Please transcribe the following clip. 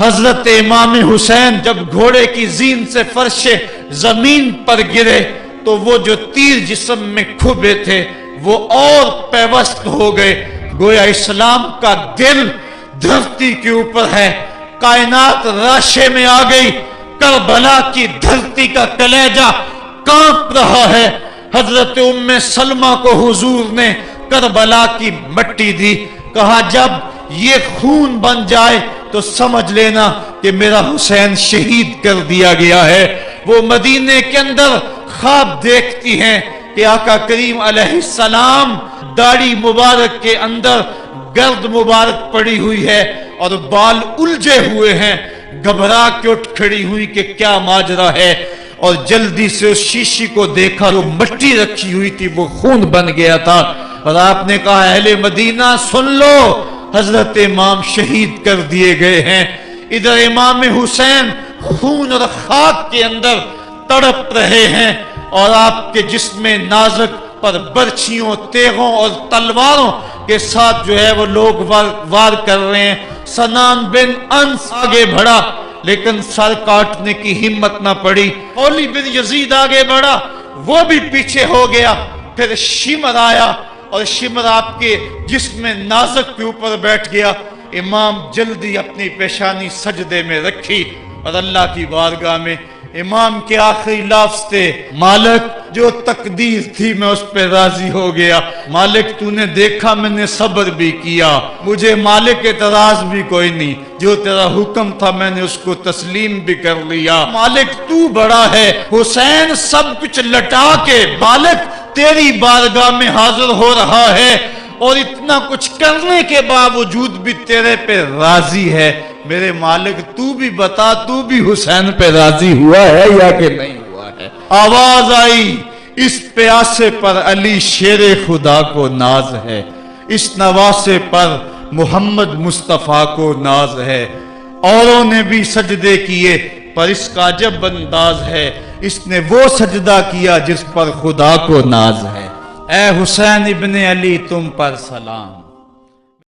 حضرت امام حسین جب گھوڑے کی زین سے فرش زمین پر گرے تو وہ جو تیر جسم میں کھبے تھے وہ اور پیوست ہو گئے، گویا اسلام کا دل دھرتی کے اوپر ہے، کائنات راشے میں آ گئی، کربلا کی دھرتی کا کلیجہ کانپ رہا ہے۔ حضرت ام سلمہ کو حضور نے کربلا کی مٹی دی، کہا جب یہ خون بن جائے تو سمجھ لینا کہ میرا حسین شہید کر دیا گیا ہے۔ وہ مدینے کے اندر خواب دیکھتی ہیں کہ آقا کریم علیہ السلام داڑھی مبارک کے اندر گرد مبارک پڑی ہوئی ہے اور بال الجھے ہوئے ہیں، گھبرا کے اٹھ کھڑی ہوئی کہ کیا ماجرا ہے، اور جلدی سے اس شیشی کو دیکھا، جو مٹی رکھی ہوئی تھی وہ خون بن گیا تھا، اور آپ نے کہا اہل مدینہ سن لو، حضرت امام شہید کر دیے گئے ہیں۔ ادھر امام حسین خون اور خاک کے اندر تڑپ رہے ہیں، اور آپ کے جسم نازک پر برچھیوں، تیغوں اور تلواروں کے ساتھ جو ہے وہ لوگ وار کر رہے ہیں۔ سنان بن انس آگے بڑھا لیکن سر کاٹنے کی ہمت نہ پڑی، اولی بن یزید آگے بڑھا، وہ بھی پیچھے ہو گیا، پھر شمر آیا اور شمر آپ کے جسم نازک کے اوپر بیٹھ گیا۔ امام جلدی اپنی پیشانی سجدے میں رکھی اور اللہ کی بارگاہ میں امام کے آخری لفظ تھے، مالک جو تقدیر تھی میں اس پہ راضی ہو گیا، مالک تو نے دیکھا میں نے صبر بھی کیا، مجھے مالک اعتراض بھی کوئی نہیں، جو تیرا حکم تھا میں نے اس کو تسلیم بھی کر لیا، مالک تو بڑا ہے۔ حسین سب کچھ لٹا کے مالک تیری بارگاہ میں حاضر ہو رہا ہے، اور اتنا کچھ کرنے کے باوجود بھی تیرے پہ راضی ہے، میرے مالک تو بھی بتا، تو بھی حسین پہ راضی ہوا ہے یا کہ نہیں ہوا ہے؟ آواز آئی، اس پیاسے پر علی شیر خدا کو ناز ہے، اس نواسے پر محمد مصطفیٰ کو ناز ہے۔ اوروں نے بھی سجدے کیے پر اس کا عجب انداز ہے، اس نے وہ سجدہ کیا جس پر خدا کو ناز ہے۔ اے حسین ابن علی تم پر سلام۔